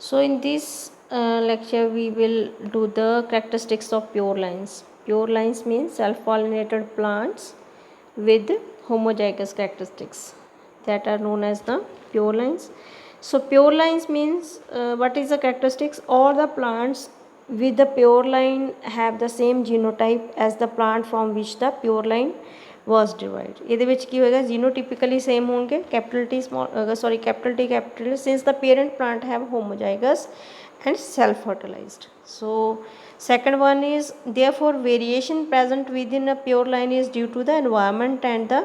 So in this lecture we will do the characteristics of pure lines. Pure lines means self-pollinated plants with homozygous characteristics that are known as the pure lines. So pure lines means what is the characteristics? All the plants with the pure line have the same genotype as the plant from which the pure line was derived. ਇਹਦੇ ਵਿੱਚ ਕੀ ਹੋਏਗਾ, genotypically same होंगे, capital T small sorry capital T capital since the parent plant have homozygous and self-fertilized. So second one is therefore variation present within a pure line is due to the environment and the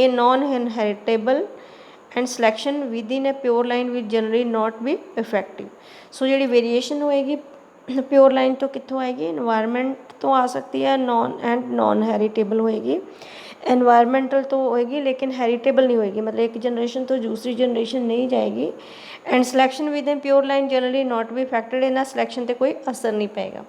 a non-inheritable and selection within a pure line will generally not be effective. So ਜਿਹੜੀ variation होएगी pure line तो कितों आएगी, environment तो आ सकती है, non heritable होएगी, environmental तो होएगी लेकिन हेरिटेबल नहीं होएगी, मतलब एक जनरेशन तो दूसरी जनरेशन नहीं जाएगी. And selection within pure line generally not भी इफेक्टेड, इन्हें सिलेक्शन पर कोई असर नहीं पेगा.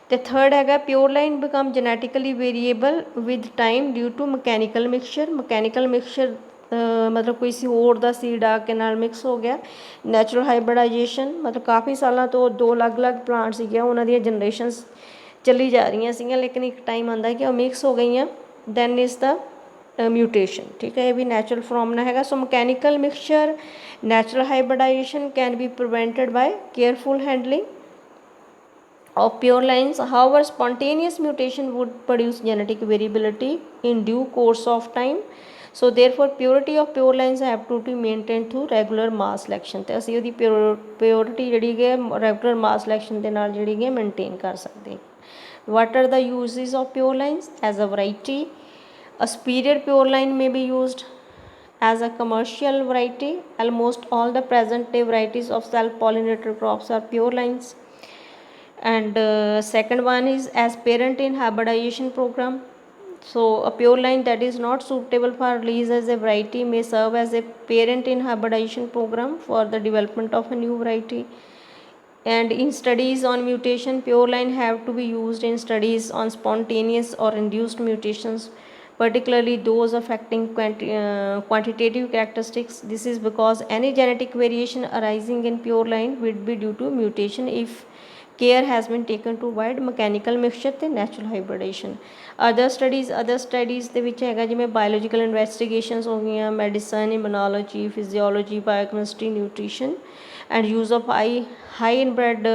तो थर्ड हैगा pure line become genetically variable with time due to mechanical mixture. Mechanical mixture मतलब किसी होर दा सीड आके नाल मिक्स हो गया. नैचुरल हाइब्रिडाइजेशन मतलब काफ़ी सालों तो दो अलग अलग प्लांट सीगे, उन्हां दी जनरेशनस चली जा रही सीगियां, लेकिन एक टाइम आंदा कि वो मिक्स हो गई. Then is the mutation. ठीक है, ये भी नैचुरल फिनोमेना हैगा. So mechanical mixture natural hybridization can be prevented by careful handling of pure lines. However, spontaneous mutation would produce genetic variability in due course of time. So therefore purity of pure lines have to be maintained through regular mass selection. तो असी उदी purity जिहड़ी है regular mass selection दे नाल जिहड़ी है maintain कर सकते हैं. What are the uses of pure lines? As a variety, a superior pure line may be used as a commercial variety. Almost all the present day varieties of self-pollinated crops are pure lines. And second one is as parent in hybridization program. So a pure line that is not suitable for release as a variety may serve as a parent in hybridization program for the development of a new variety. And in studies on mutation, pure line have to be used in studies on spontaneous or induced mutations, particularly those affecting quantitative characteristics. This is because any genetic variation arising in pure line would be due to mutation if care has been taken to avoid mechanical mixture ਤੇ natural hybridization. Other studies ਦੇ ਵਿੱਚ ਹੈਗਾ ਜਿਵੇਂ biological investigations ਹੋ ਗਈਆਂ, medicine, immunology, physiology, biochemistry, nutrition and use of high inbred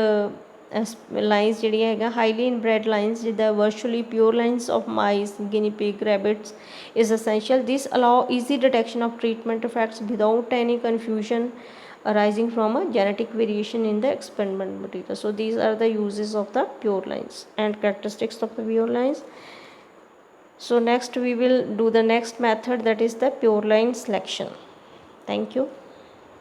lines ਜਿਹੜੀਆਂ ਹੈਗਾ highly inbred lines ਜਿੱਦਾਂ virtually pure lines of mice, guinea pig, rabbits is essential. This allow easy detection of treatment effects without any confusion arising from a genetic variation in the experiment material. So these are the uses of the pure lines and characteristics of the pure lines. So next we will do the next method, that is the pure line selection. Thank you.